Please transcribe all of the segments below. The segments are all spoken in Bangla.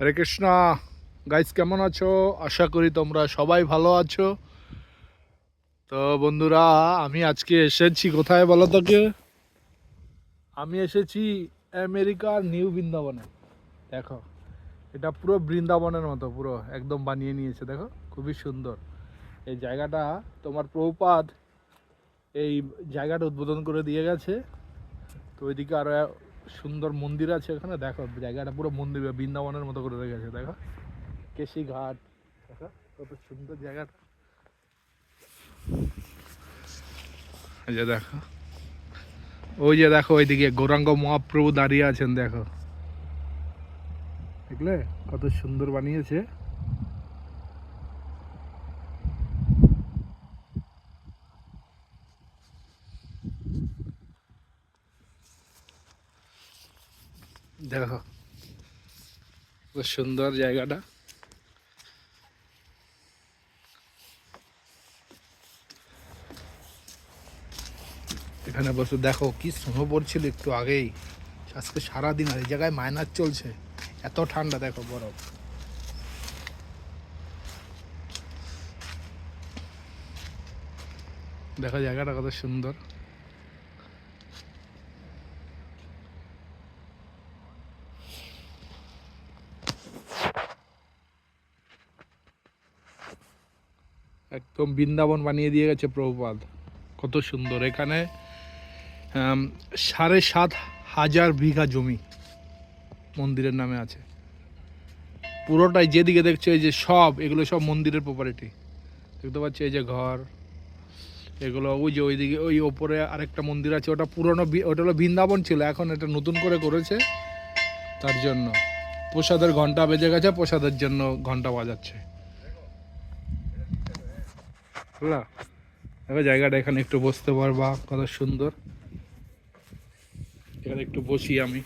হরে কৃষ্ণ গাইস, কেমন আছো? আশা করি তোমরা সবাই ভালো আছো। তো বন্ধুরা, আমি আজকে এসেছি কোথায় বলো তো? আমি এসেছি আমেরিকার নিউ বৃন্দাবনে। দেখো, এটা পুরো বৃন্দাবনের মতো পুরো একদম বানিয়ে নিয়েছে। দেখো, খুবই সুন্দর এই জায়গাটা। তোমার প্রভুপাদ এই জায়গাটা উদ্বোধন করে দিয়ে গেছে। তো ওইদিকে আরো সুন্দর মন্দির আছে এখানে। দেখো, জায়গাটা পুরো মন্দির বৃন্দাবনের মতো করে রেখেছে। দেখো, কেশি ঘাট। দেখো কত সুন্দর জায়গাটা। এই যে দেখো, ওই যে দেখো, ওইদিকে গৌরাঙ্গ মহাপ্রভু দাঁড়িয়ে আছেন। দেখো, দেখলে কত সুন্দর বানিয়েছে। দেখো কত সুন্দর জায়গাটা। এখানে বসে দেখো কি স্নো পড়ছিল একটু আগেই। আজকে সারাদিন আর এই জায়গায় মাইনাস চলছে, এত ঠান্ডা। দেখো বরফ। দেখো জায়গাটা কত সুন্দর। একদম বৃন্দাবন বানিয়ে দিয়ে গেছে প্রভুপাদ। কত সুন্দর। এখানে ৭,৫০০ বিঘা জমি মন্দিরের নামে আছে। পুরোটাই যেদিকে দেখছো এই যে সব, এগুলো সব মন্দিরের প্রপার্টি। দেখতে পাচ্ছি এই যে ঘর, এগুলো ওই যে ওইদিকে ওই ওপরে আরেকটা মন্দির আছে, ওটা পুরনো, ওটা হলো বৃন্দাবন ছিল, এখন এটা নতুন করে করেছে। তার জন্য প্রসাদের ঘন্টা বেজে গেছে, প্রসাদের জন্য ঘন্টা বাজাচ্ছে। বুঝলা? দেখো জায়গাটা, এখানে একটু বসতে পারবা, কত সুন্দর। এখানে একটু বসি আমি,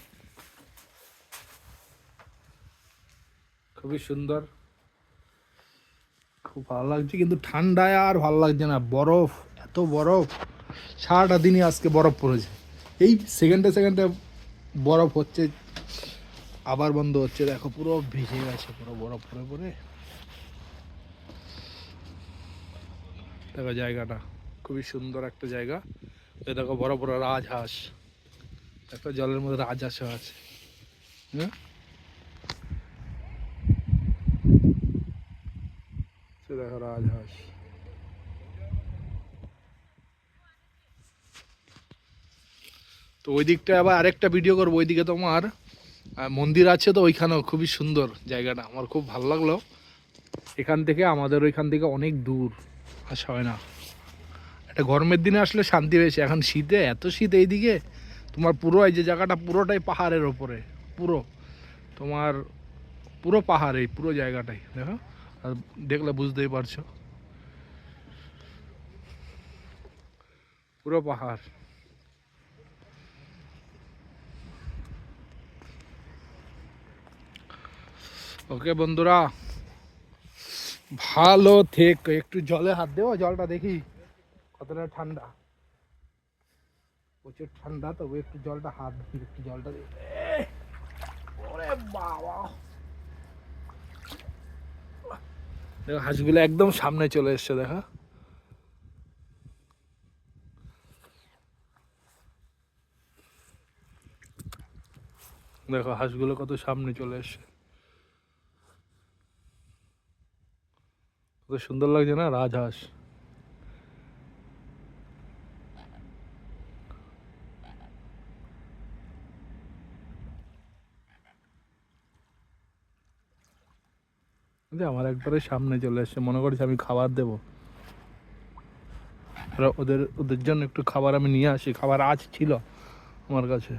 খুবই সুন্দর, খুব ভালো লাগছে। কিন্তু ঠান্ডায় আর ভালো লাগছে না, বরফ, এত বরফ। সারাটা দিনই আজকে বরফ পড়েছে। এই সেকেন্ডে সেকেন্ডে বরফ হচ্ছে, আবার বন্ধ হচ্ছে। দেখো পুরো ভিজে গেছে, পুরো বরফ পরে পরে। দেখো জায়গাটা খুবই সুন্দর একটা জায়গা। এই দেখো বড় বড় রাজহাঁস। দেখো জলের মধ্যে রাজহাঁসও আছে। হ্যাঁ, দেখো রাজহাঁস। তো ওই দিকটা আবার আরেকটা ভিডিও করবো। ওইদিকে তোমার মন্দির আছে, তো ওইখানেও খুবই সুন্দর জায়গাটা। আমার খুব ভালো লাগলো। এখান থেকে আমাদের ওইখান থেকে অনেক দূর, আসা হয় না। এটা গরমের দিনে আসলে শান্তি হয়েছে, এখন শীতে এত শীত এইদিকে। তোমার পুরো এই যে জায়গাটা পুরোটাই পাহাড়ের ওপরে, পুরো তোমার পুরো পাহাড়, এই পুরো জায়গাটাই। দেখো, আর দেখলে বুঝতেই পারছো, পুরো পাহাড়। ওকে বন্ধুরা, ভালো থেকো। একটু জলে হাত দেবো, জলটা দেখি কতটা ঠান্ডা। প্রচুর ঠান্ডা, তবু একটু জলটা হাত দিই, একটু জলটা দিই। ওরে বাবা, দেখো হাঁসগুলো একদম সামনে চলে এসছে। দেখো, দেখো হাঁসগুলো কত সামনে চলে এসছে। কত সুন্দর লাগছে না, রাজহাঁস। আমার একবারে সামনে চলে এসছে, মনে করছে আমি খাবার দেবো। ওদের ওদের জন্য একটু খাবার আমি নিয়ে আসি, খাবার আজ ছিল আমার কাছে।